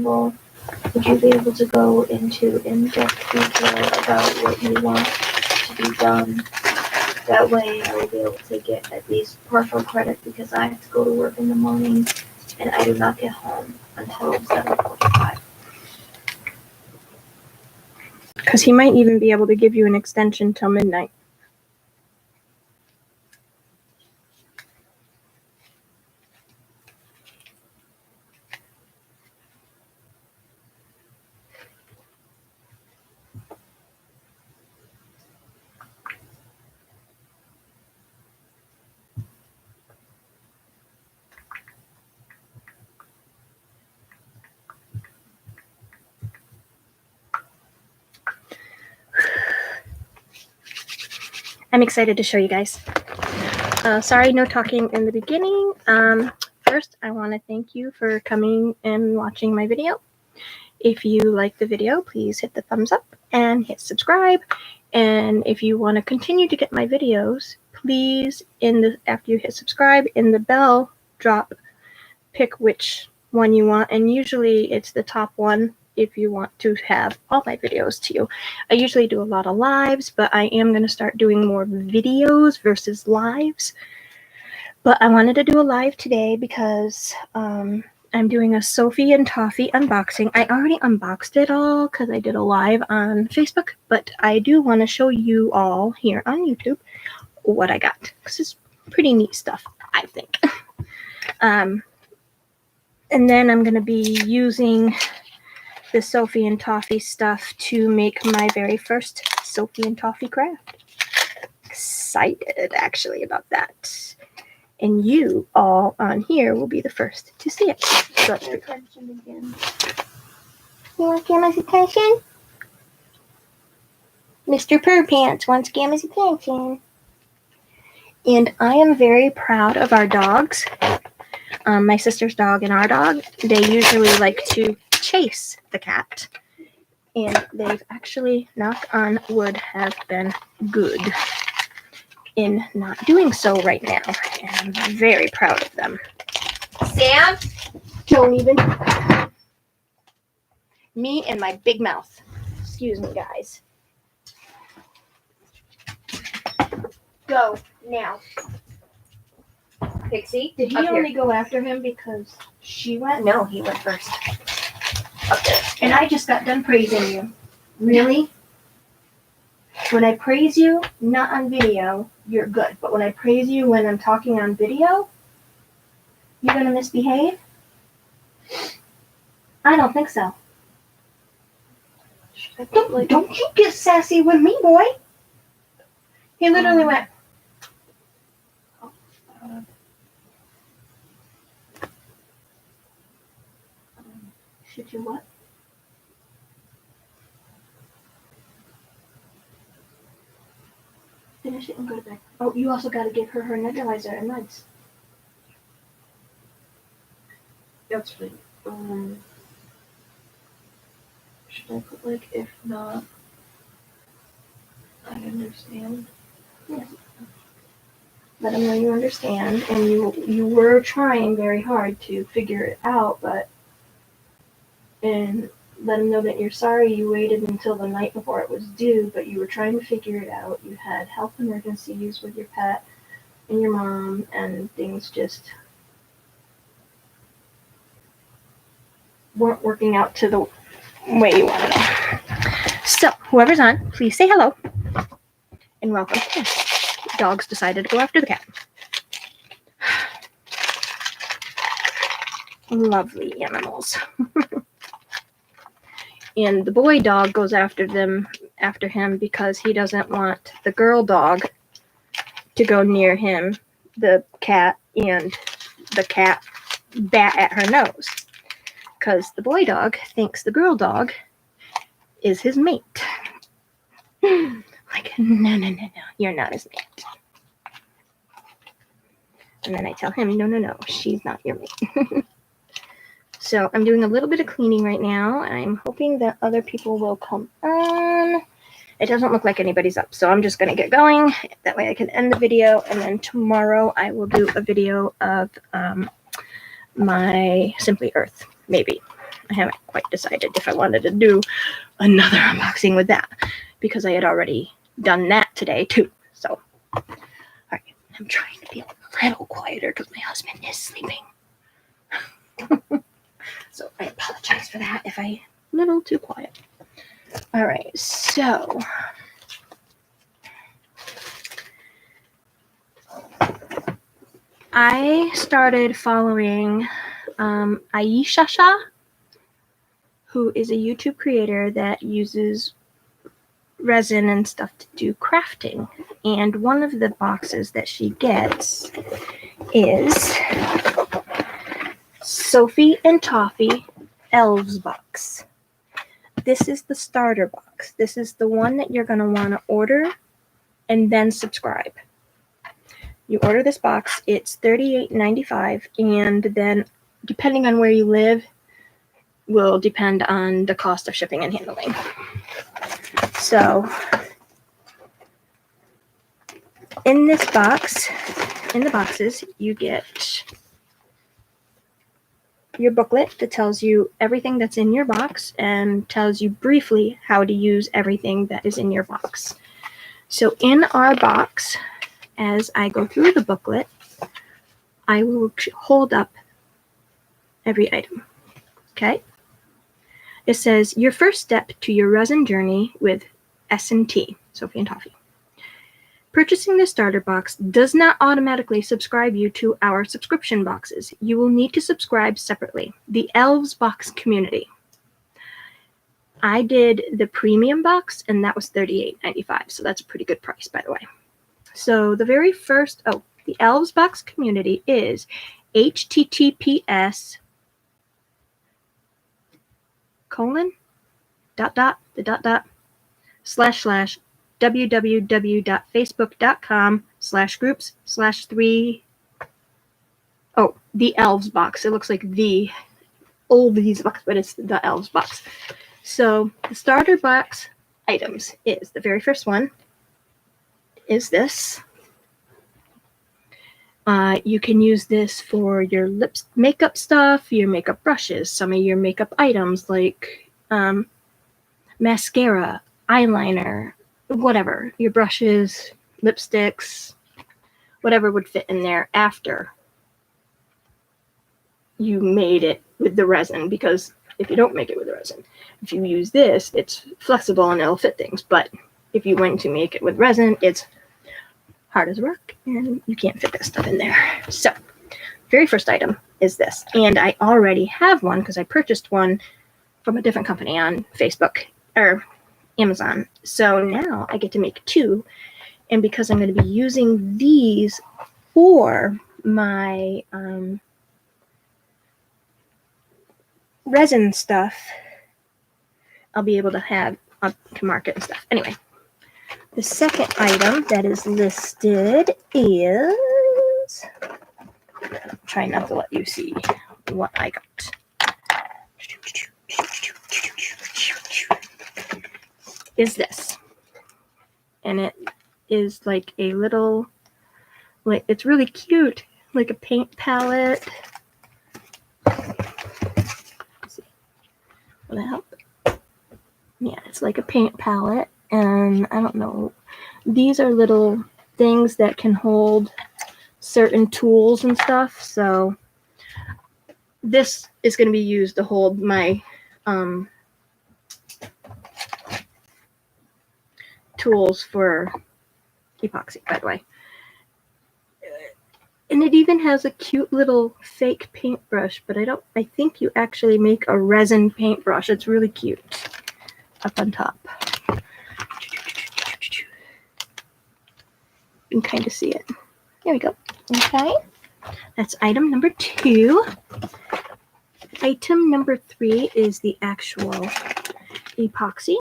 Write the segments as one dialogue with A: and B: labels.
A: possible, would you be able to go into in-depth detail about what you want to be done? That way I will be able to get at least partial credit because I have to go to work in the morning and I do not get home until 7:45.
B: Because he might even be able to give you an extension till midnight. I'm excited to show you guys. Sorry, no talking in the beginning. First, I want to thank you for coming and watching my video. If you like the video, please hit the thumbs up and hit subscribe. And if you want to continue to get my videos, please, after you hit subscribe, in the bell drop, pick which one you want. And usually it's the top one if you want to have all my videos to you. I usually do a lot of lives, but I am going to start doing more videos versus lives. But I wanted to do a live today because I'm doing a Sophie and Toffee unboxing. I already unboxed it all because I did a live on Facebook, but I do want to show you all here on YouTube what I got, because it's pretty neat stuff, I think. And then I'm going to be using the Sophie and Toffee stuff to make my very first Sophie and Toffee craft. Excited, actually, about that. And you all on here will be the first to see it. So,
A: Attention again.
B: you want Gamma's attention? Mr. Purrpants wants Gamma's attention. And I am very proud of our dogs. My sister's dog and our dog, they usually like to chase the cat. And they've actually, knock on wood, have been good in not doing so right now. And I'm very proud of them. Sam, don't even. Me and my big mouth. Excuse me, guys. Go now. Pixie, did he only go after him because she went?
A: No, he went first.
B: Up there. And I just got done praising you. Really? When I praise you, not on video, you're good. But when I praise you when I'm talking on video, you're going to misbehave? I don't think so. Don't you get sassy with me, boy. He literally went. Should you what? Finish it and go to bed. Oh, you also got to give her nebulizer and meds.
A: That's fine. Should I put like, if not, I understand?
B: Yes. Let them know you understand, and you were trying very hard to figure it out, and let them know that you're sorry you waited until the night before it was due, but you were trying to figure it out. You had health emergencies with your pet and your mom, and things just weren't working out to the way you wanted them. So, whoever's on, please say hello and welcome. Dogs decided to go after the cat. Lovely animals. And the boy dog goes after him because he doesn't want the girl dog to go near him, the cat, and the cat bat at her nose. Because the boy dog thinks the girl dog is his mate. Like, no, you're not his mate. And then I tell him, no, she's not your mate. So I'm doing a little bit of cleaning right now. I'm hoping that other people will come on. It doesn't look like anybody's up, so I'm just going to get going. That way I can end the video, and then tomorrow I will do a video of my Simply Earth, maybe. I haven't quite decided if I wanted to do another unboxing with that because I had already done that today too. So, all right, I'm trying to be a little quieter because my husband is sleeping. So I apologize for that if I'm a little too quiet. All right, so I started following Aisha Shah, who is a YouTube creator that uses resin and stuff to do crafting. And one of the boxes that she gets is Sophie and Toffee Elves box. This is the starter box. This is the one that you're going to want to order and then subscribe. You order this box, it's $38.95, and then depending on where you live will depend on the cost of shipping and handling. So in this box, in the boxes, you get your booklet that tells you everything that's in your box and tells you briefly how to use everything that is in your box. So in our box, as I go through the booklet, I will hold up every item. Okay? It says, your first step to your resin journey with S&T, Sophie and Toffee. Purchasing the starter box does not automatically subscribe you to our subscription boxes. You will need to subscribe separately. The Elves box community. I did the premium box, and that was $38.95, so that's a pretty good price, by the way. So the very first, the Elves box community is https:// www.facebook.com/groups/3. The Elves box. It looks like the oldies box, but it's the Elves box. So the starter box items is the very first one is this. You can use this for your lips, makeup stuff, your makeup brushes, some of your makeup items like mascara, eyeliner, whatever, your brushes, lipsticks, whatever would fit in there after you made it with the resin, because if you don't make it with the resin, if you use this, it's flexible and it'll fit things, but if you went to make it with resin, it's hard as a rock and you can't fit that stuff in there. So very first item is this, and I already have one because I purchased one from a different company on Facebook or Amazon. So now I get to make two, and because I'm going to be using these for my resin stuff, I'll be able to have to market and stuff. Anyway, the second item that is listed is, try not to let you see what I got. Is this, and it is like a little, like, it's really cute, like a paint palette. Let's see. Will that help? Yeah, it's like a paint palette, and I don't know, these are little things that can hold certain tools and stuff. So this is going to be used to hold my tools for epoxy, by the way. And it even has a cute little fake paintbrush, but I think you actually make a resin paintbrush. It's really cute up on top. You can kind of see it. There we go. Okay. That's item number 2. Item number 3 is the actual epoxy,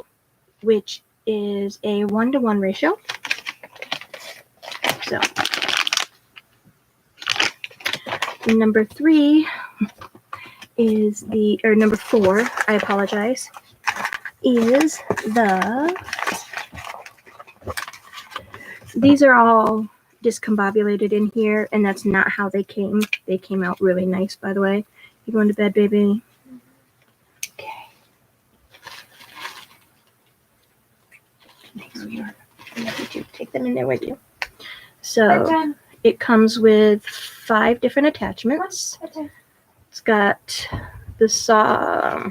B: which is a 1-to-1 ratio. So number 3 is number 4, I apologize, is these are all discombobulated in here, and that's not how they came. They came out really nice, by the way. You going to bed, baby?
A: here.
B: You to take them in there with you. So
A: Bedtime.
B: it comes with 5 different attachments.
A: Bedtime.
B: It's got the saw.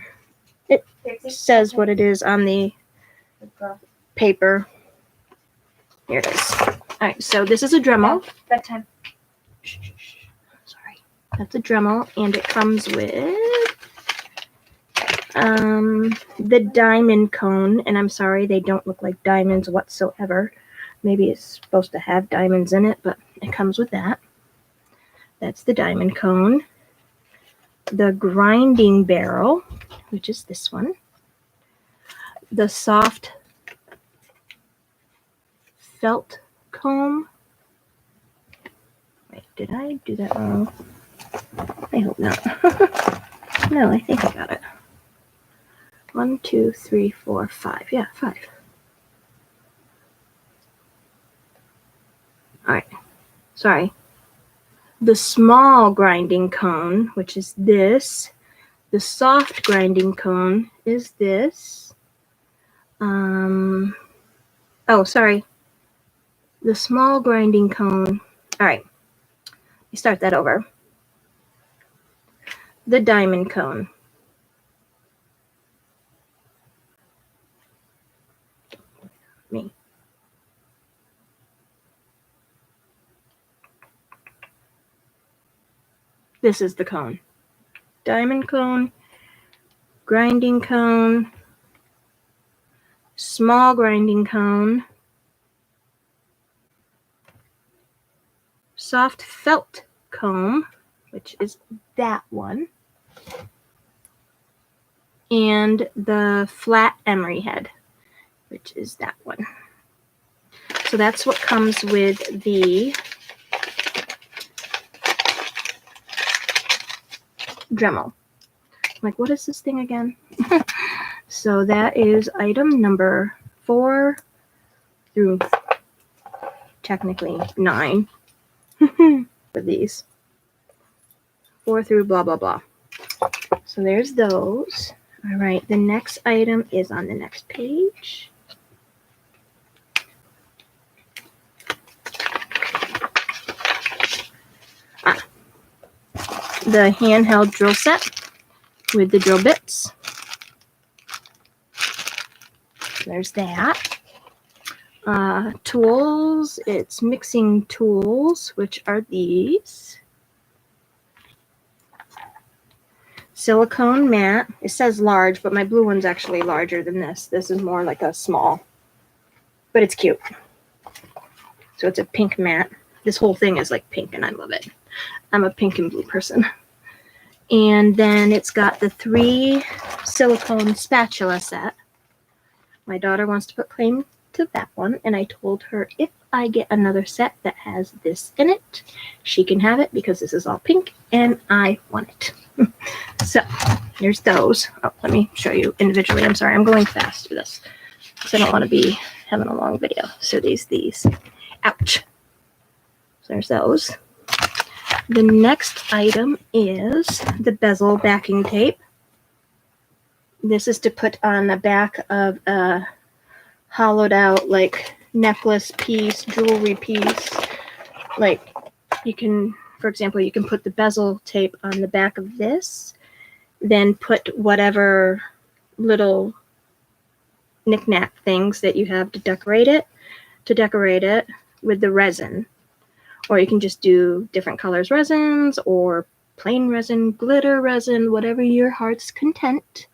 B: It says what it is on the paper. Here it is. All right, so this is a Dremel.
A: Bedtime.
B: Sorry, that's a Dremel, and it comes with the diamond cone. And I'm sorry, they don't look like diamonds whatsoever. Maybe it's supposed to have diamonds in it, but it comes with that. That's the diamond cone. The grinding barrel, which is this one. The soft felt comb. Wait, did I do that wrong? I hope not. No, I think I got it. 1, 2, 3, 4, 5. Yeah, 5. All right. Sorry. The small grinding cone, which is this. The soft grinding cone is this. Oh, sorry. The small grinding cone. All right. You start that over. The diamond cone. Me. This is the cone. Diamond cone, grinding cone, small grinding cone, soft felt comb, which is that one, and the flat emery head, which is that one. So that's what comes with the Dremel. Like, what is this thing again? So that is item number 4 through technically 9 for these. 4 through blah, blah, blah. So there's those. All right, the next item is on the next page. The handheld drill set with the drill bits. There's that. Tools, it's mixing tools, which are these. Silicone mat. It says large, but my blue one's actually larger than this. This is more like a small, but it's cute. So it's a pink mat. This whole thing is like pink, and I love it. I'm a pink and blue person. And then it's got the 3 silicone spatula set. My daughter wants to put claim to that one, and I told her if I get another set that has this in it, she can have it because this is all pink and I want it. So there's those. Oh, let me show you individually. I'm sorry, I'm going fast for this because I don't want to be having a long video. So these. Ouch. So there's those. The next item is the bezel backing tape. This is to put on the back of a hollowed out like necklace piece, jewelry piece. Like you can, for example, you can put the bezel tape on the back of this, then put whatever little knick-knack things that you have to decorate it with the resin. Or you can just do different colors resins or plain resin, glitter resin, whatever your heart's content.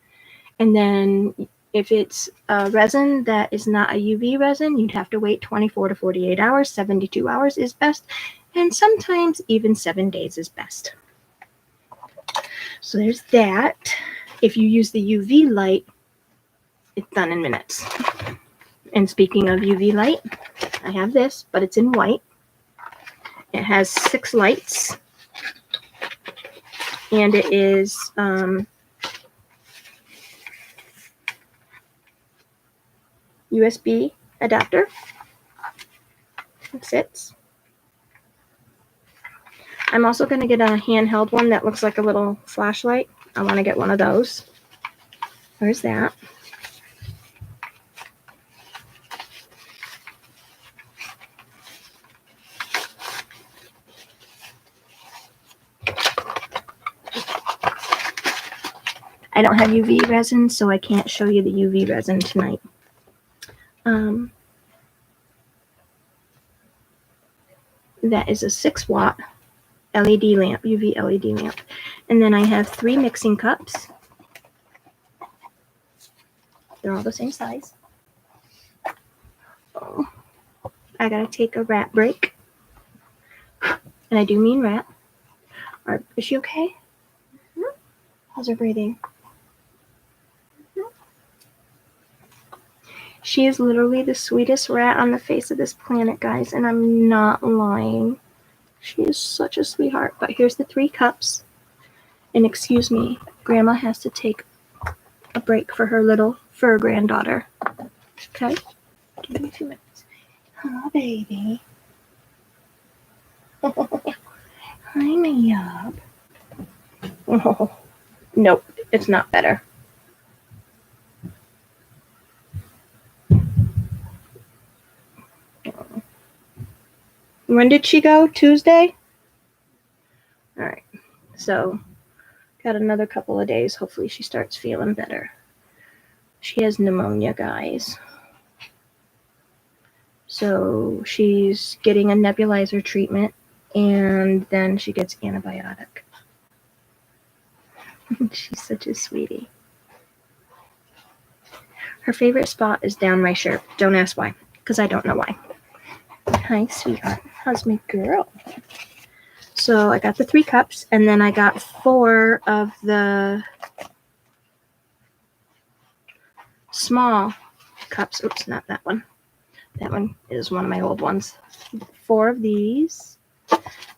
B: And then if it's a resin that is not a UV resin, you'd have to wait 24 to 48 hours. 72 hours is best. And sometimes even 7 days is best. So there's that. If you use the UV light, it's done in minutes. And speaking of UV light, I have this, but it's in white. It has 6 lights, and it is USB adapter. It fits. I'm also going to get a handheld one that looks like a little flashlight. I want to get one of those. There's that. I don't have UV resin, so I can't show you the UV resin tonight. That is a 6-watt LED lamp, UV LED lamp. And then I have 3 mixing cups. They're all the same size. Oh, I gotta take a rat break. And I do mean rat. Is she okay?
A: Mm-hmm.
B: How's her breathing? She is literally the sweetest rat on the face of this planet, guys, and I'm not lying. She is such a sweetheart. But here's the 3 cups. And excuse me, Grandma has to take a break for her little fur granddaughter. Okay? Give me 2 minutes. Oh, baby. Hi, my yub. Oh, nope, it's not better. When did she go? Tuesday? All right. So, got another couple of days. Hopefully she starts feeling better. She has pneumonia, guys. So, she's getting a nebulizer treatment, and then she gets antibiotic. She's such a sweetie. Her favorite spot is down my shirt. Don't ask why, because I don't know why. Hi, sweetheart. How's my girl? So I got the 3 cups, and then I got 4 of the small cups. Oops, not that one. That one is one of my old ones. 4 of these.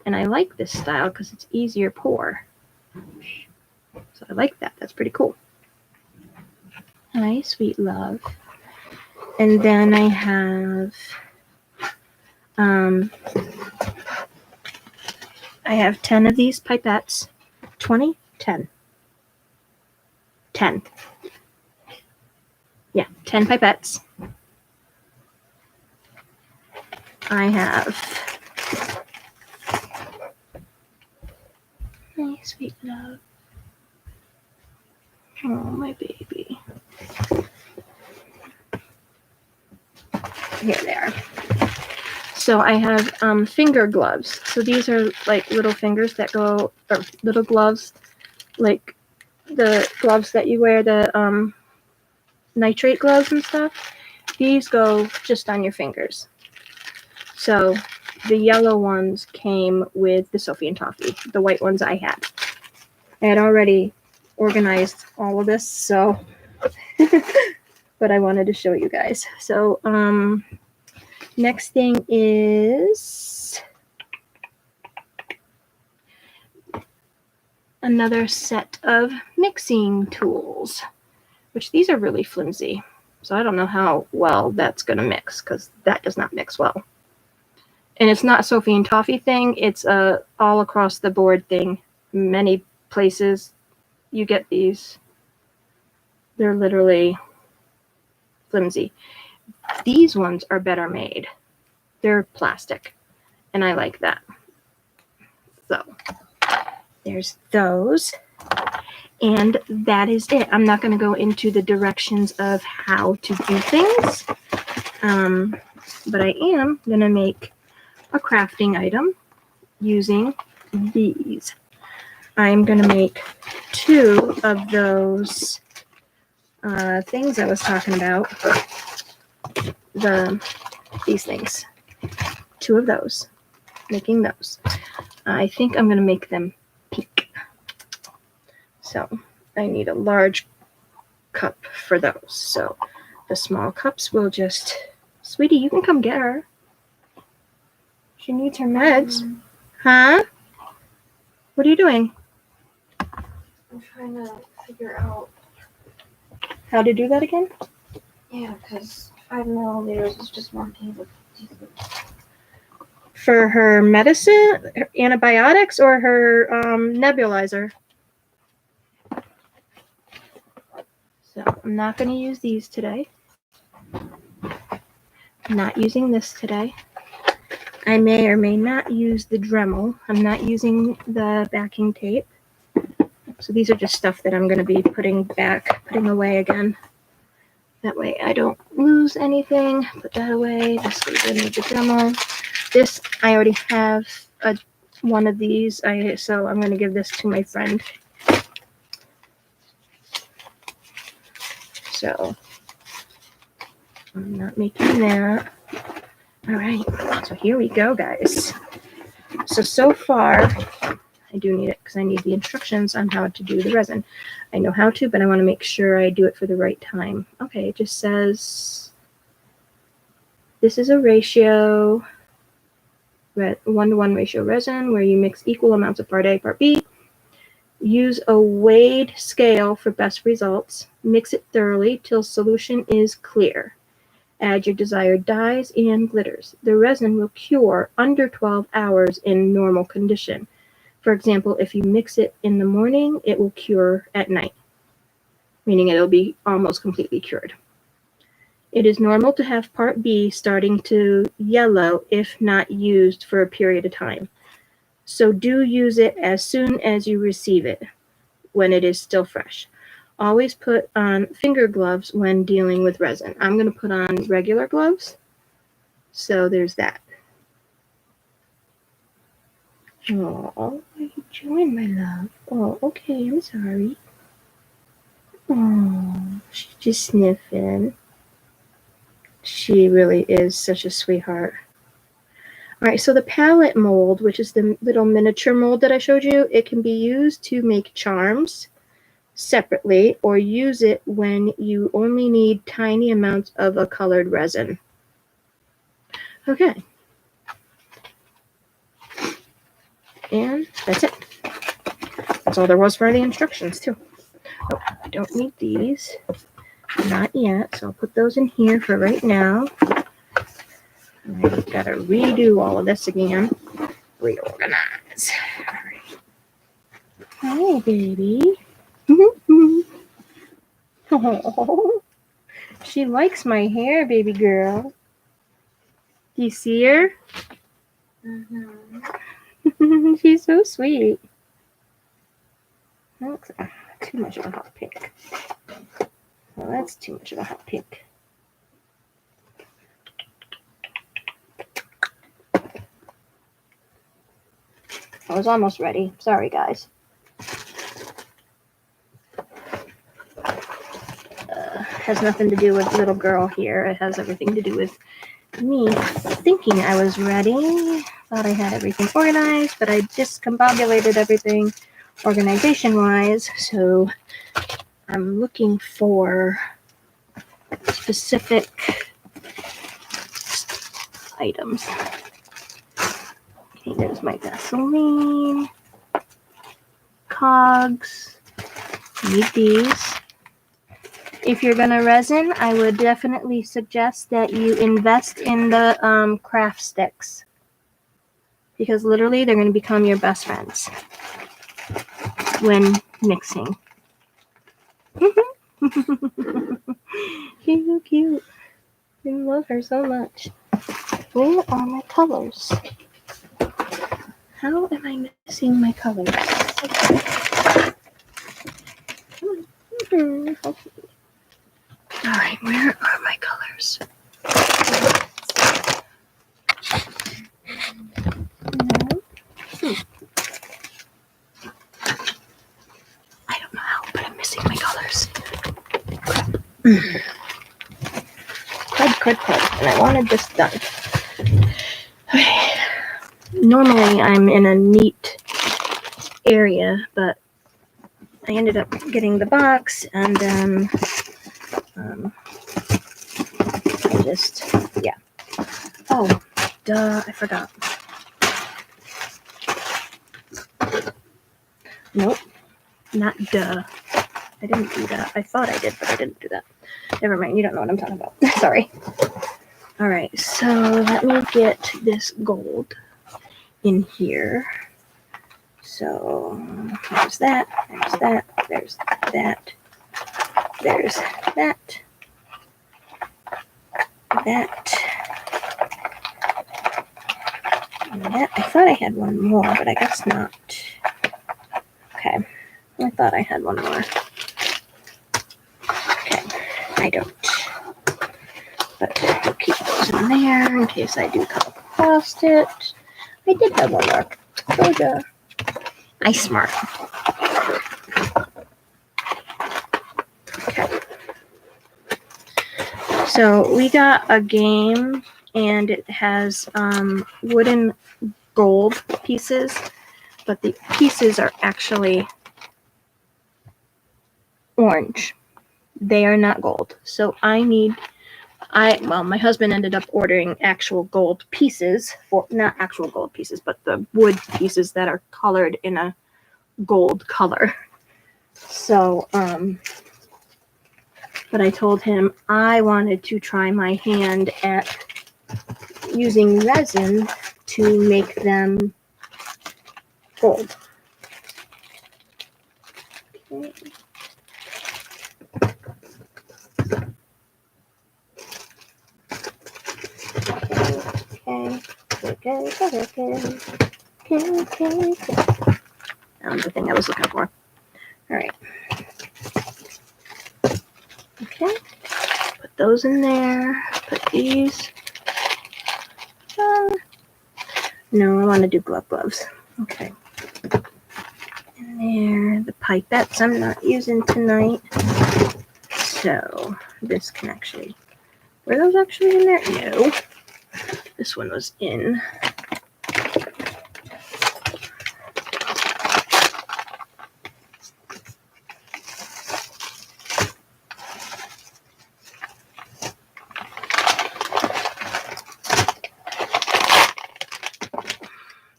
B: And I like this style because it's easier pour. So I like that. That's pretty cool. Hi, sweet love. And then I have I have 10 of these pipettes. 20? 10. 10. Yeah, 10 pipettes. I have... My sweet love. Oh, my baby. Here they are. So I have finger gloves. So these are like little fingers that go, or little gloves, like the gloves that you wear, the nitrate gloves and stuff. These go just on your fingers. So the yellow ones came with the Sophie and Toffee. The white ones I had. I had already organized all of this, so but I wanted to show you guys. So next thing is another set of mixing tools, which these are really flimsy. So I don't know how well that's going to mix, because that does not mix well. And it's not Sophie and Toffee thing. It's a all across the board thing. Many places you get these. They're literally flimsy. These ones are better made. They're plastic, and I like that. So there's those, and that is it. I'm not going to go into the directions of how to do things, but I am going to make a crafting item using these. I'm going to make 2 of those things I was talking about. These things. 2 of those. Making those. I think I'm going to make them pink. So I need a large cup for those. So the small cups will just... Sweetie, you can come get her. She needs her meds. Huh? What are you doing?
A: I'm trying to figure out.
B: How to do that again?
A: Yeah, because 5 milliliters is just 1 table.
B: For her medicine, her antibiotics, or her nebulizer? So I'm not going to use these today. I'm not using this today. I may or may not use the Dremel. I'm not using the backing tape. So these are just stuff that I'm going to be putting away again. That way I don't lose anything. Put that away. This goes in with the demo. This, I already have one of these, so I'm going to give this to my friend. So I'm not making that. All right, so here we go, guys. So far, I do need it because I need the instructions on how to do the resin. I know how to, but I want to make sure I do it for the right time. Okay, it just says this is a ratio, 1-to-1 ratio resin where you mix equal amounts of part A, part B. Use a weighed scale for best results. Mix it thoroughly till solution is clear. Add your desired dyes and glitters. The resin will cure under 12 hours in normal condition. For example, if you mix it in the morning, it will cure at night, meaning it'll be almost completely cured. It is normal to have part B starting to yellow if not used for a period of time. So do use it as soon as you receive it, when it is still fresh. Always put on finger gloves when dealing with resin. I'm going to put on regular gloves. So there's that. Oh, what are you doing, my love? Oh, okay, I'm sorry. Oh, she's just sniffing. She really is such a sweetheart. All right, so the palette mold, which is the little miniature mold that I showed you, it can be used to make charms separately or use it when you only need tiny amounts of a colored resin. Okay. And that's it. That's all there was for the instructions, too. Oh, I don't need these. Not yet, so I'll put those in here for right now. I've got to redo all of this again. Reorganize. All right. Hi, baby. Oh, she likes my hair, baby girl. Do you see her? Mm-hmm. She's so sweet. That looks too much of a hot pink. Well, that's too much of a hot pink. I was almost ready. Sorry, guys. Has nothing to do with little girl here. It has everything to do with me thinking I was ready. Thought I had everything organized, but I discombobulated everything organization-wise. So I'm looking for specific items. Okay, there's my Vaseline. Cogs. Need these. If you're gonna resin, I would definitely suggest that you invest in the craft sticks, because literally they're gonna become your best friends when mixing. She's so cute. I love her so much. Where are my colors? How am I missing my colors? Okay. All right, where are my colors? I don't know how, but I'm missing my colors. Crud. And I wanted this done. Okay. Normally I'm in a neat area, but I ended up getting the box and then yeah. Oh, duh, I forgot. Nope, not duh. I didn't do that. I thought I did, but I didn't do that. Never mind, you don't know what I'm talking about. Sorry. All right, so let me get this gold in here. So there's that, there's that, there's that, there's that, that, and that. I thought I had one more, but I guess not. Okay, I thought I had one more. Okay, I don't. But I'll keep those in there in case I do come across it. I did have one more. Oh yeah. I smart. Okay. So we got a game and it has wooden gold pieces, but the pieces are actually orange. They are not gold. So my husband ended up ordering actual gold pieces not actual gold pieces, but the wood pieces that are colored in a gold color. So, but I told him I wanted to try my hand at using resin to make them gold. Okay. Okay. That was the thing I was looking for. All right. Okay. Put those in there. Put these. No, I want to do gloves. Okay. In there. The pipettes I'm not using tonight. So this can actually. Were those actually in there? No. This one was in.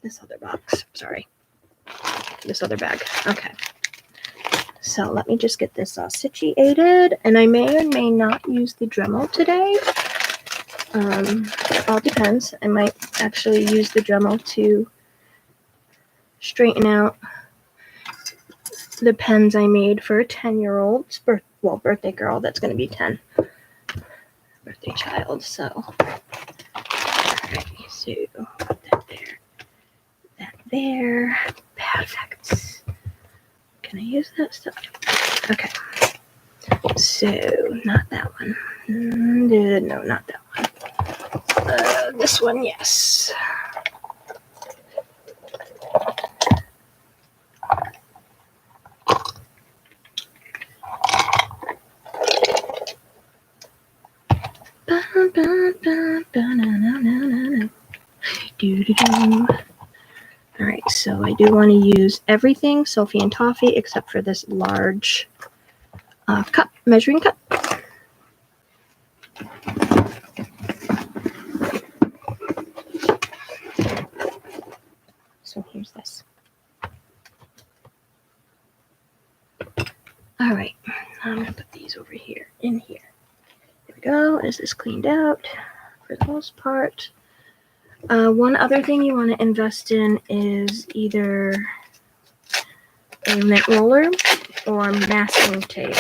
B: This other box. Sorry. This other bag. Okay. So let me just get this all situated. And I may or may not use the Dremel today. It all depends. I might actually use the Dremel to straighten out the pens I made for a 10-year-old's birthday girl that's going to be 10. Birthday child. So, alright, so put that there. That there. Perfect. Can I use that stuff? Okay. So, not that one. No, not that one. This one, yes. Alright, so I do want to use everything Sophie and Toffee except for this large cup, measuring cup. So here's this. Alright, I'm going to put these over here, in here. There we go. Is this cleaned out for the most part? One other thing you want to invest in is either a lint roller or masking tape.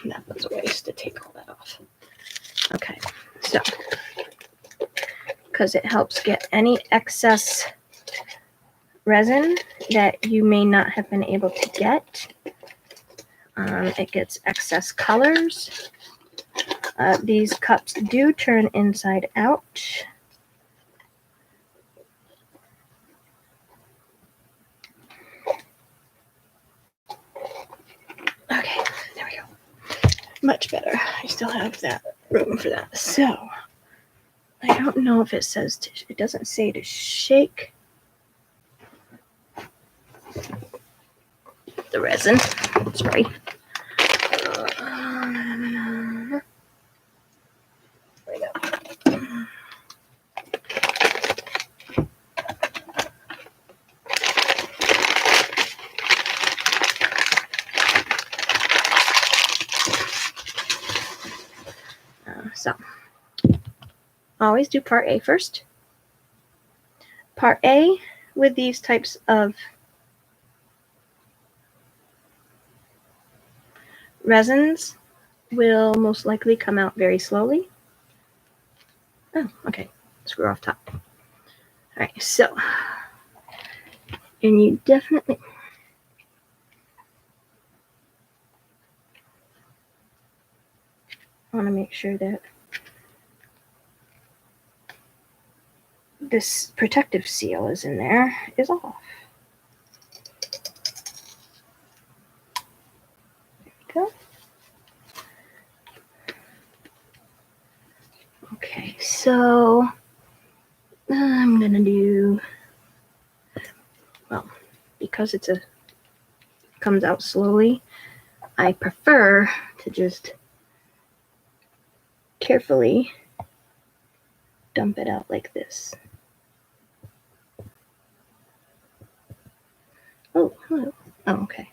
B: That was a waste to take all that off. Okay, so because it helps get any excess resin that you may not have been able to get. It gets excess colors. These cups do turn inside out. Okay, there we go. Much better. I still have that room for that. So, I don't know if it says, it doesn't say to shake the resin. Sorry. There we go. So, always do part A first. Part A with these types of resins will most likely come out very slowly. Oh, okay. Screw off top. All right, so, and you definitely want to make sure that this protective seal is in there, is off. There we go. Okay, so I'm gonna do, well, because comes out slowly, I prefer to just carefully dump it out like this. Oh, hello. Oh, okay.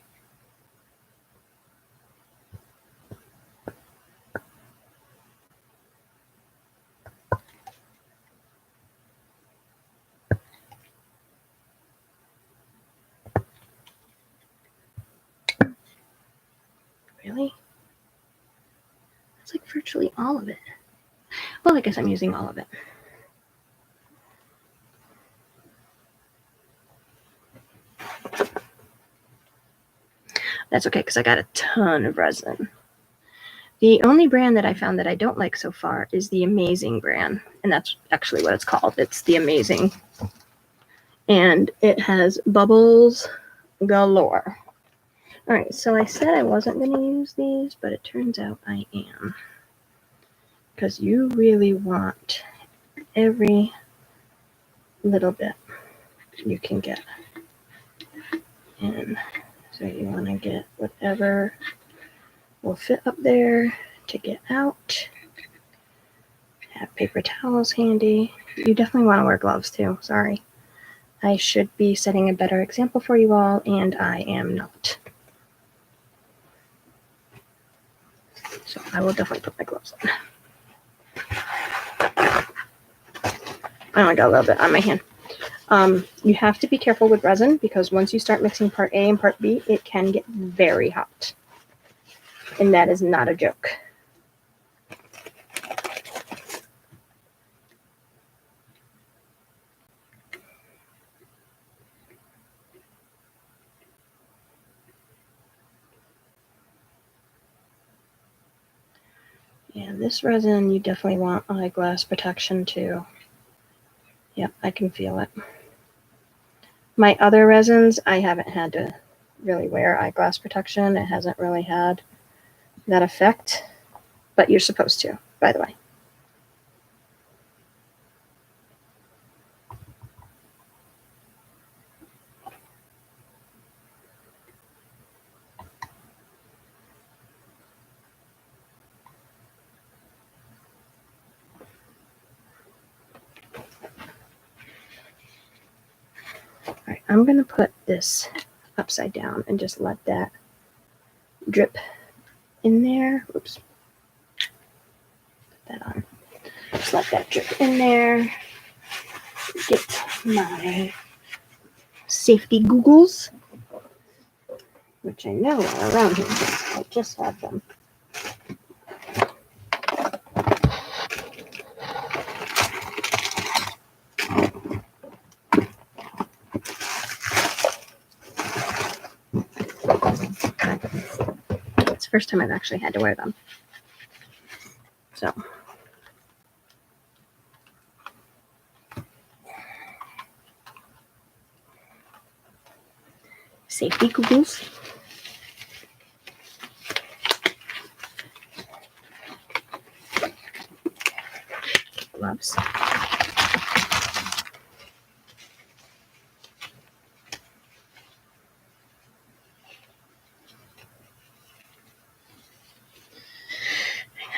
B: Really? It's like virtually all of it. Well, I guess I'm using all of it. That's okay, because I got a ton of resin. The only brand that I found that I don't like so far is the Amazing brand. And that's actually what it's called. It's the Amazing. And it has bubbles galore. All right, so I said I wasn't going to use these, but it turns out I am. Because you really want every little bit you can get. And so you want to get whatever will fit up there to get out. Have paper towels handy. You definitely want to wear gloves too. Sorry. I should be setting a better example for you all, and I am not. So I will definitely put my gloves on. I only got a little bit on my hand. You have to be careful with resin because once you start mixing part A and part B, it can get very hot. And that is not a joke. Yeah, this resin, you definitely want eyeglass protection too. Yep, I can feel it. My other resins, I haven't had to really wear eyeglass protection. It hasn't really had that effect, but you're supposed to, by the way. All right, I'm going to put this upside down and just let that drip in there. Oops. Put that on. Just let that drip in there. Get my safety googles, which I know are around here. I just have them. It's the first time I've actually had to wear them. So. Safety googles. Gloves.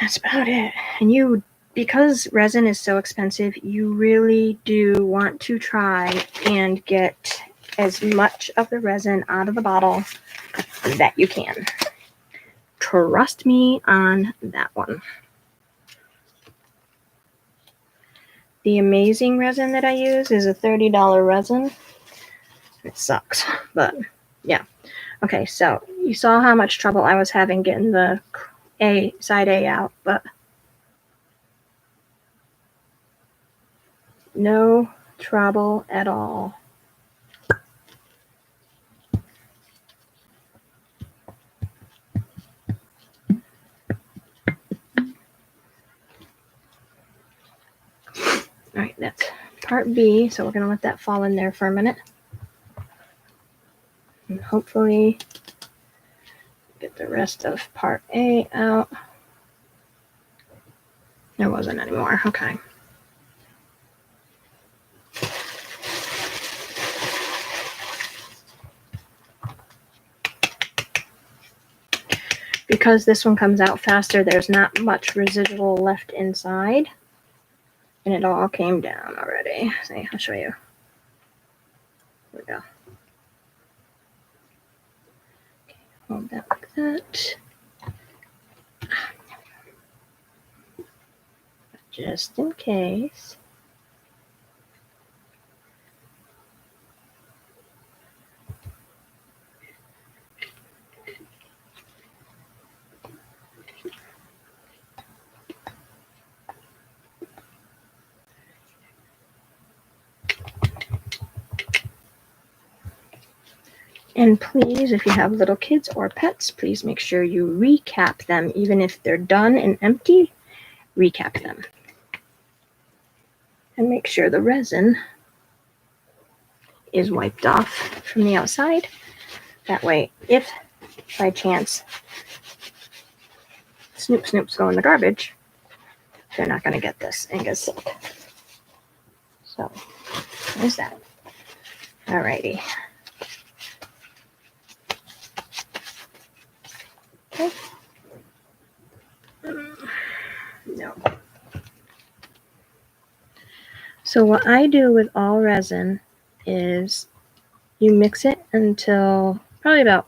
B: That's about it. And because resin is so expensive, you really do want to try and get as much of the resin out of the bottle that you can. Trust me on that one. The Amazing resin that I use is a $30 resin. It sucks, but yeah. Okay, so you saw how much trouble I was having getting the side A out, but no trouble at all. All right, that's part B, so we're going to let that fall in there for a minute. And hopefully get the rest of part A out. There wasn't any more. Okay. Because this one comes out faster, there's not much residual left inside. And it all came down already. See, I'll show you. Here we go. Okay, hold that like that. Just in case. And please, if you have little kids or pets, please make sure you recap them. Even if they're done and empty, recap them. And make sure the resin is wiped off from the outside. That way, if by chance snoops go in the garbage, they're not going to get this and get sick. So, there's that. Alrighty. Okay. No. So what I do with all resin is you mix it until probably about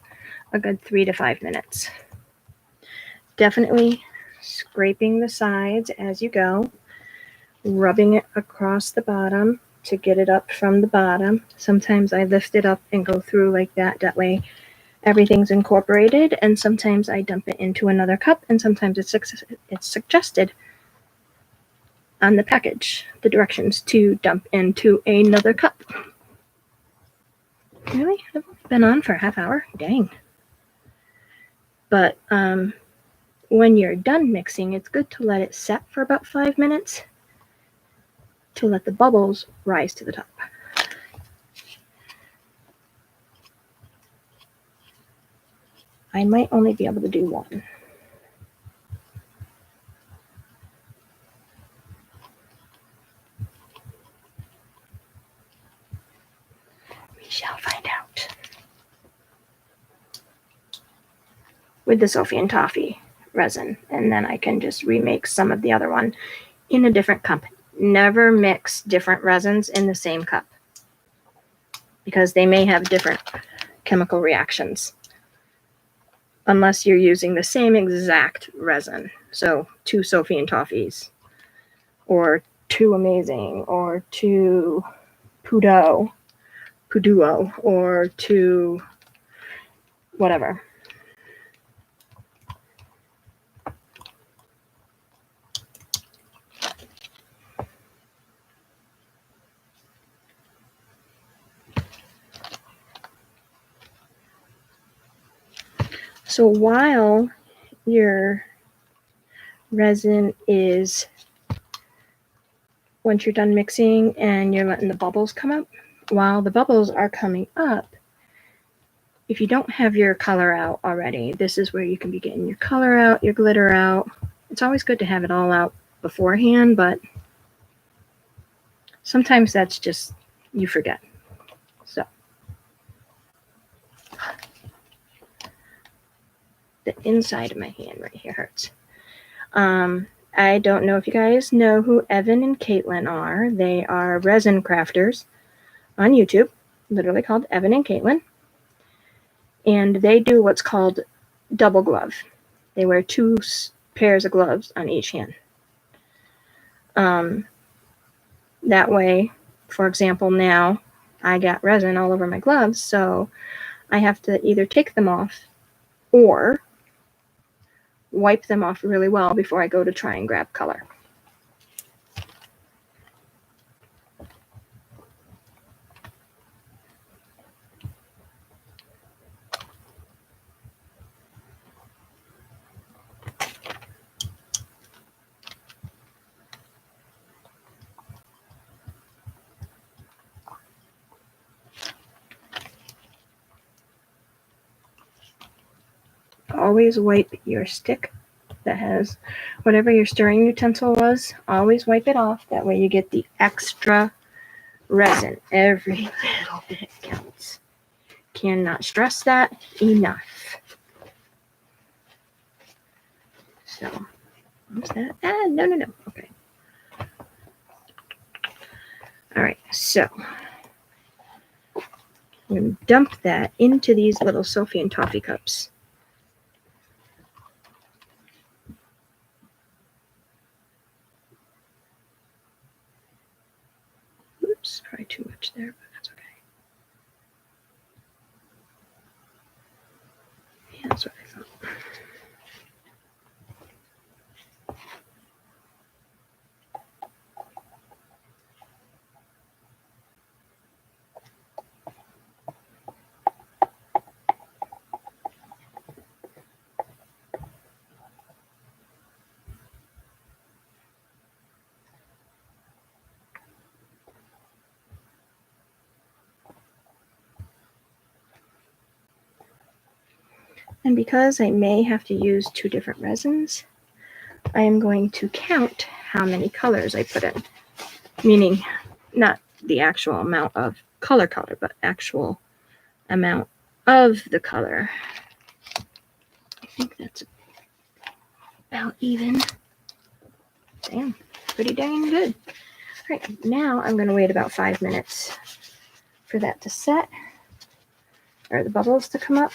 B: a good 3 to 5 minutes. Definitely scraping the sides as you go, rubbing it across the bottom to get it up from the bottom. Sometimes I lift it up and go through like that. That way everything's incorporated, and sometimes I dump it into another cup, and sometimes it's suggested on the package, the directions to dump into another cup. Really? I've been on for a half hour? Dang. But when you're done mixing, it's good to let it set for about 5 minutes to let the bubbles rise to the top. I might only be able to do one. We shall find out. With the Sophie and Toffee resin, and then I can just remake some of the other one in a different cup. Never mix different resins in the same cup because they may have different chemical reactions unless you're using the same exact resin. So 2 Sophie and Toffies, or 2 Amazing, or 2 Puduo, or 2 whatever. So while your resin is, once you're done mixing and you're letting the bubbles come up, while the bubbles are coming up, if you don't have your color out already, this is where you can be getting your color out, your glitter out. It's always good to have it all out beforehand, but sometimes that's just, you forget. So the inside of my hand right here hurts. I don't know if you guys know who Evan and Caitlin are. They are resin crafters on YouTube, literally called Evan and Caitlin. And they do what's called double glove. They wear 2 pairs of gloves on each hand. That way, for example, now I got resin all over my gloves, so I have to either take them off or wipe them off really well before I go to try and grab color. Always wipe your stick that has whatever your stirring utensil was. Always wipe it off. That way you get the extra resin. Every little bit counts. Cannot stress that enough. So, what's that? No. Okay. All right, so I'm going to dump that into these little Sophie and Toffee cups. Oops, probably too much there, but that's okay. Yeah, that's what I thought. And because I may have to use 2 different resins, I am going to count how many colors I put in. Meaning, not the actual amount of color, but actual amount of the color. I think that's about even. Damn, pretty dang good. All right, now I'm going to wait about 5 minutes for that to set, or the bubbles to come up.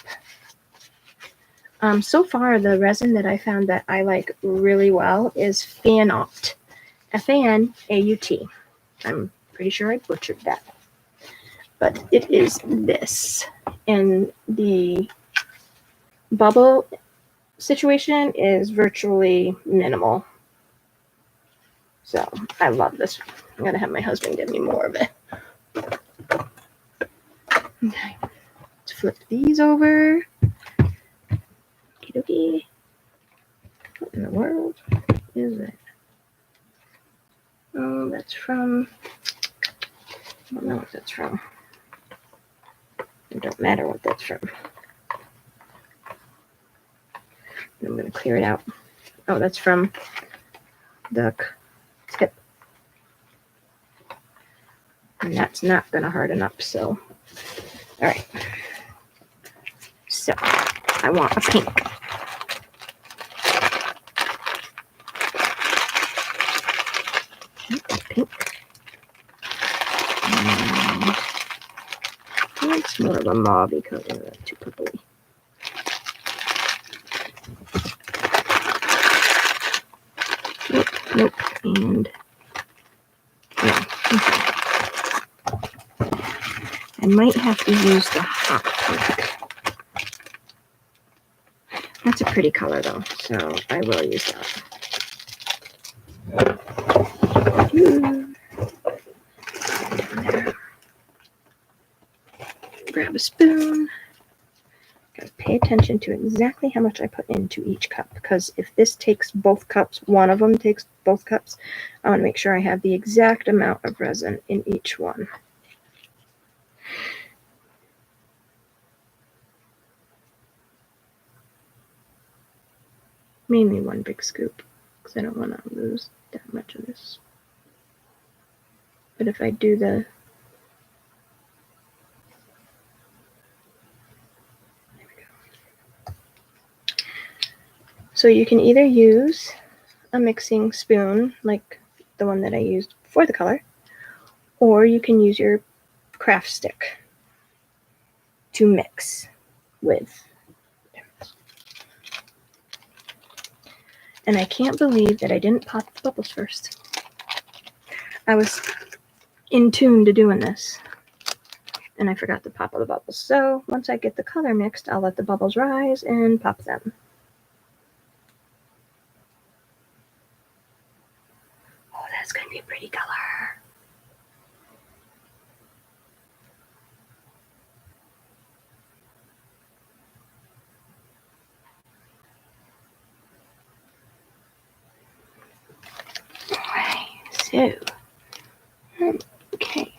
B: So far, the resin that I found that I like really well is Fanaut. F-A-N-A-U-T. I'm pretty sure I butchered that. But it is this. And the bubble situation is virtually minimal. So I love this. I'm going to have my husband give me more of it. Okay. Let's flip these over. Okie. What in the world is that? Oh, that's from, I don't know what that's from. It don't matter what that's from. I'm going to clear it out. Oh, that's from the tip. And that's not going to harden up, so. All right. So, I want a pink. Pink. It's more of a mauve color, that's too purpley. Nope, and yeah, okay. I might have to use the hot pink. That's a pretty color though, so I will use that. Grab a spoon. Gotta pay attention to exactly how much I put into each cup, because if this takes both cups, one of them takes both cups, I want to make sure I have the exact amount of resin in each one. Mainly one big scoop, because I don't want to lose that much of this. But if I do the So you can either use a mixing spoon, like the one that I used for the color, or you can use your craft stick to mix with. And I can't believe that I didn't pop the bubbles first. I was in tune to doing this, and I forgot to pop all the bubbles. So once I get the color mixed, I'll let the bubbles rise and pop them. Oh, that's going to be a pretty color. Alright, so, okay.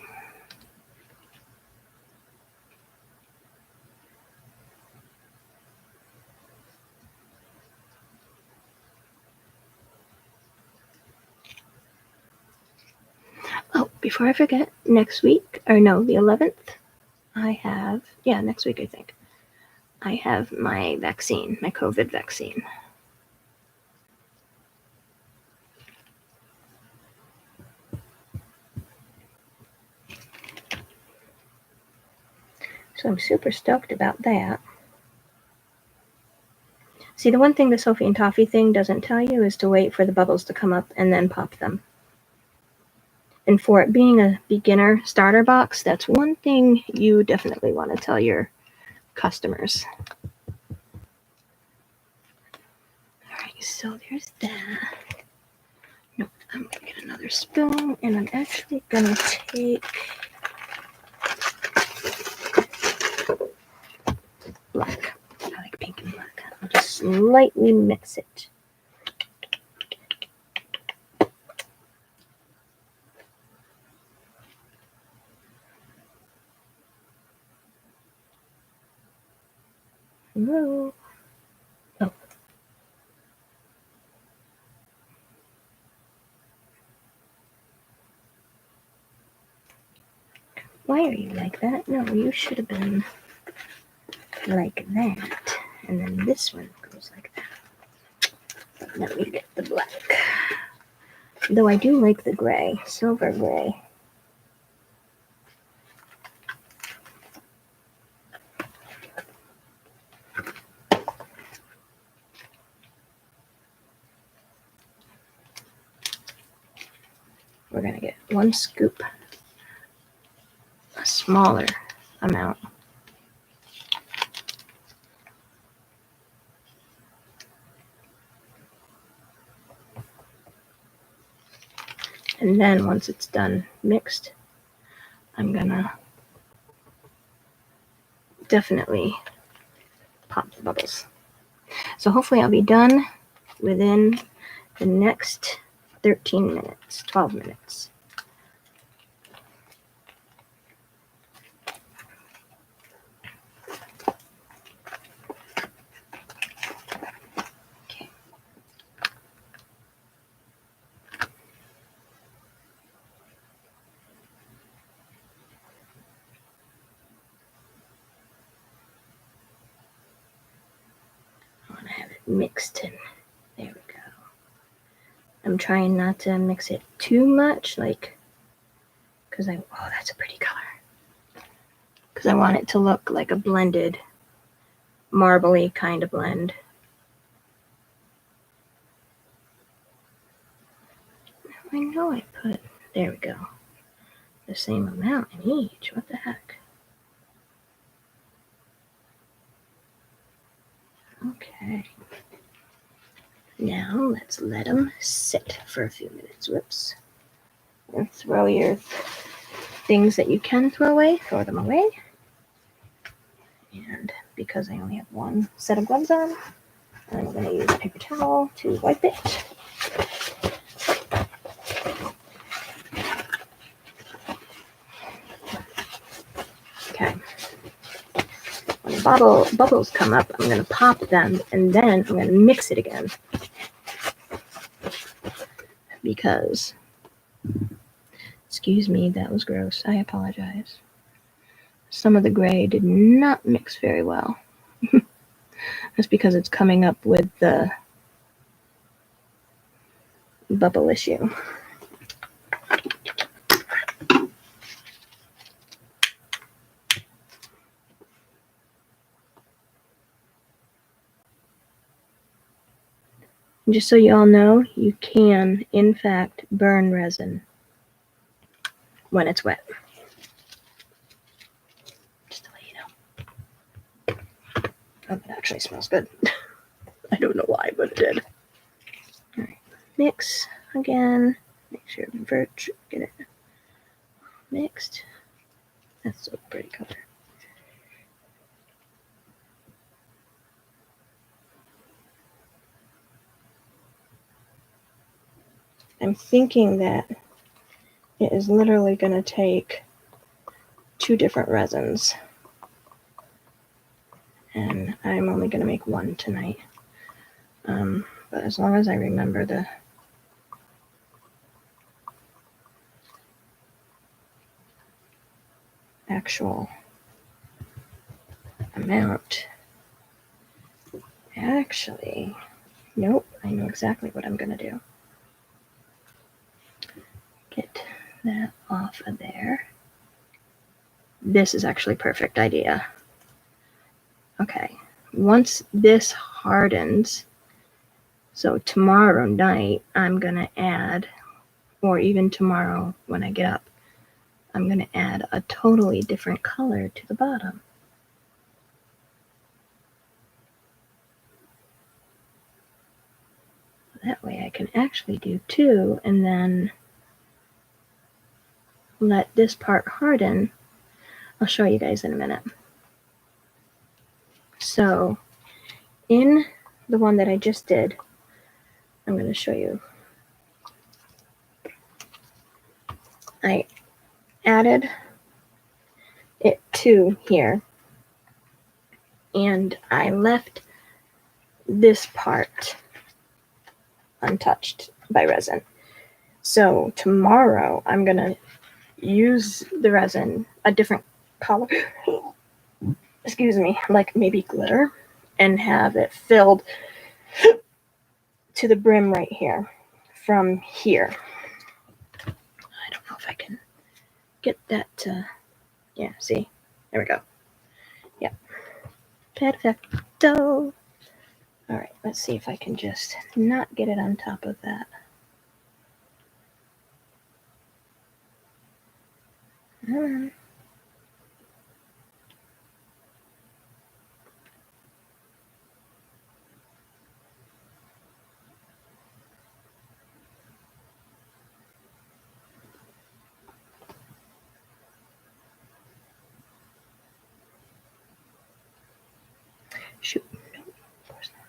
B: Oh, before I forget, next week, or no, the 11th, I have, next week I think, I have my vaccine, my COVID vaccine. So I'm super stoked about that. See, the one thing the Sophie and Toffee thing doesn't tell you is to wait for the bubbles to come up and then pop them. And for it being a beginner starter box, that's one thing you definitely want to tell your customers. Alright, so there's that. No, I'm going to get another spoon, and I'm actually going to take black. I like pink and black. I'll just slightly mix it. Hello. Oh. Why are you like that? No, you should have been like that. And then this one goes like that. Let me get the black. Though I do like the gray, silver gray. We're going to get 1 scoop, a smaller amount. And then once it's done mixed, I'm going to definitely pop the bubbles. So hopefully I'll be done within the next 13 minutes, 12 minutes. Okay. I want to have it mixed in. There we go. I'm trying not to mix it too much, like, because oh, that's a pretty color. Because I want it to look like a blended, marbly kind of blend. I know I put, there we go, the same amount in each. What the heck? Okay. Now let's let them sit for a few minutes. Whoops. And throw your things that you can throw away, throw them away. And because I only have 1 set of gloves on, I'm going to use a paper towel to wipe it. Okay. When the bubbles come up, I'm going to pop them, and then I'm going to mix it again. Because, excuse me, that was gross. I apologize. Some of the gray did not mix very well. That's because it's coming up with the bubble issue. Just so you all know, you can, in fact, burn resin when it's wet. Oh, it actually smells good. I don't know why, but it did. All right, mix again. Make sure get it mixed. That's so pretty color. I'm thinking that it is literally going to take 2 different resins. And I'm only going to make one tonight. But as long as I remember the actual amount. Actually, nope, I know exactly what I'm going to do. Get that off of there. This is actually a perfect idea. Okay, once this hardens, so tomorrow night I'm going to add, or even tomorrow when I get up, I'm going to add a totally different color to the bottom. That way I can actually do 2 and then let this part harden. I'll show you guys in a minute. So in the one that I just did, I'm going to show you. I added it to here and I left this part untouched by resin. So tomorrow I'm going to use the resin a different color, excuse me, like maybe glitter, and have it filled to the brim right here from here. I don't know if I can get that to, yeah, see, there we go. Yep, perfecto. All right, let's see if I can just not get it on top of that. Shoot, no, of course not.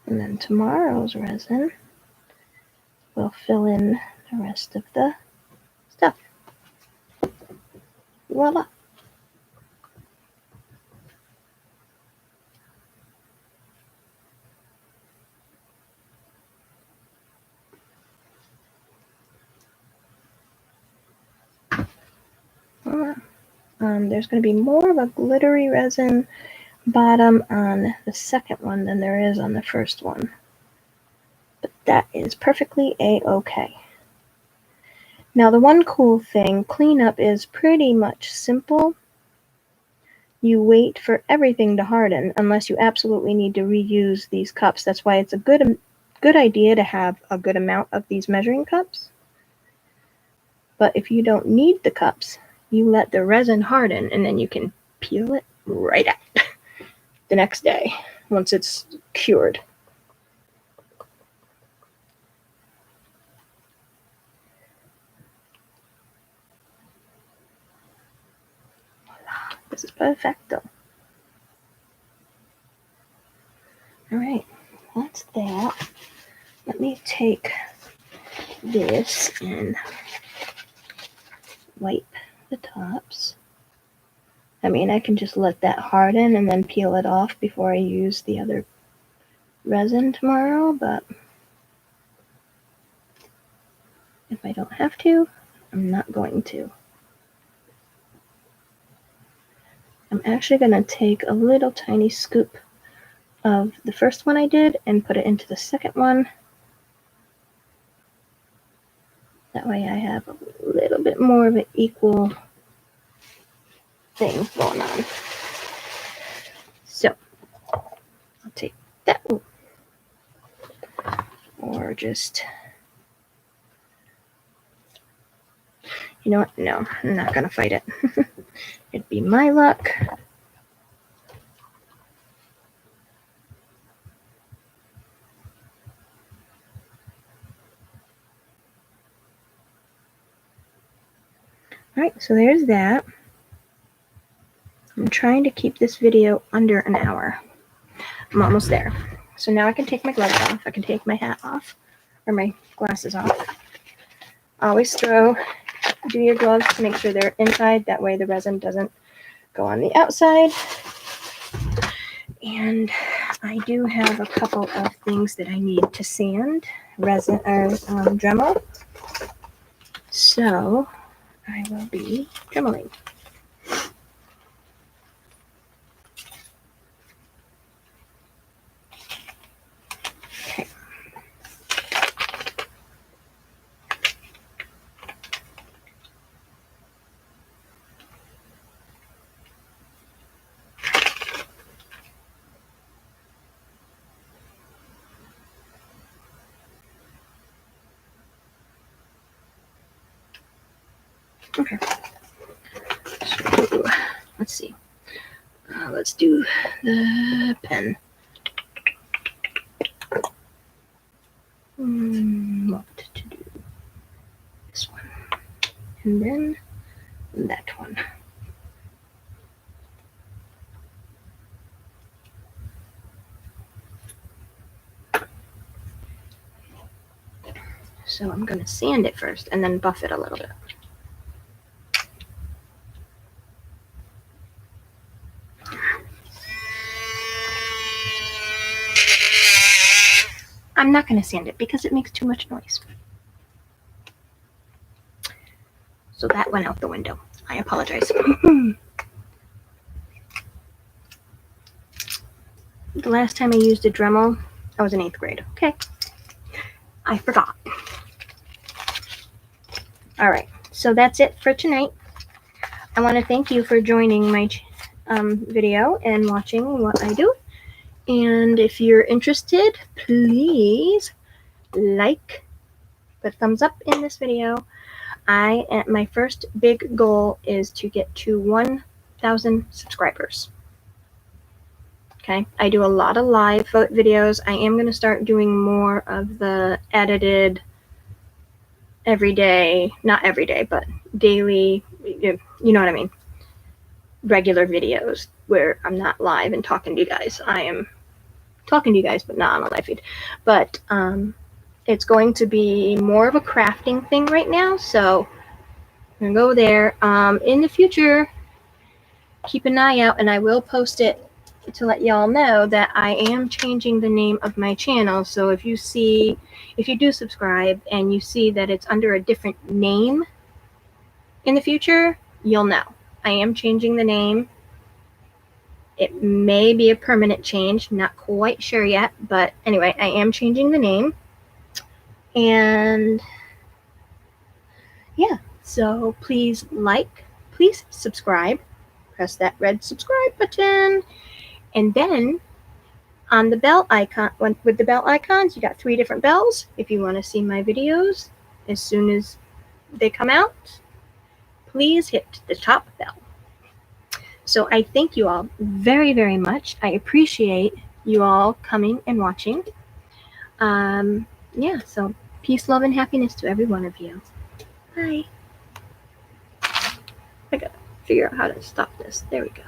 B: And then tomorrow's resin will fill in the rest of the stuff. Voila. There's going to be more of a glittery resin bottom on the second one than there is on the first one. But that is perfectly a-okay. Now the one cool thing, cleanup is pretty much simple. You wait for everything to harden unless you absolutely need to reuse these cups. That's why it's a good idea to have a good amount of these measuring cups. But if you don't need the cups, you let the resin harden and then you can peel it right out the next day once it's cured. Voila, this is perfecto. All right, that's that. Let me take this and wipe the tops. I mean, I can just let that harden and then peel it off before I use the other resin tomorrow, but if I don't have to, I'm not going to. I'm actually going to take a little tiny scoop of the first one I did and put it into the second one. That way I have a little bit more of an equal thing going on. So I'll take that. Ooh. or just, you know what? No, I'm not going to fight it. It'd be my luck. All right, so there's that. I'm trying to keep this video under an hour. I'm almost there. So now I can take my gloves off. I can take my hat off, or my glasses off. Always do your gloves to make sure they're inside. That way the resin doesn't go on the outside. And I do have a couple of things that I need to sand, resin or Dremel. So I will be dremeling. Okay. Okay. So let's see. Let's do the pen. What to do? This one. And then that one. So I'm going to sand it first and then buff it a little bit. I'm not going to sand it because it makes too much noise. So that went out the window. I apologize. The last time I used a Dremel, I was in 8th grade. Okay. I forgot. All right. So that's it for tonight. I want to thank you for joining my video and watching what I do. And if you're interested, please like, put a thumbs up in this video. My first big goal is to get to 1,000 subscribers. Okay, I do a lot of live videos. I am going to start doing more of the edited every day, not every day, but daily, you know what I mean, regular videos where I'm not live and talking to you guys. I am talking to you guys, but not on a live feed. But it's going to be more of a crafting thing right now, so I'm going to go there. In the future, keep an eye out, and I will post it to let y'all know that I am changing the name of my channel. So if you do subscribe and you see that it's under a different name in the future, you'll know. I am changing the name. It may be a permanent change, not quite sure yet, but anyway, I am changing the name. And yeah, so please please subscribe, press that red subscribe button, and then on the bell icon, with the bell icons, you got 3 different bells. If you want to see my videos as soon as they come out, please hit the top bell. So I thank you all very, very much. I appreciate you all coming and watching. Yeah, so peace, love, and happiness to every one of you. Bye. I gotta figure out how to stop this. There we go.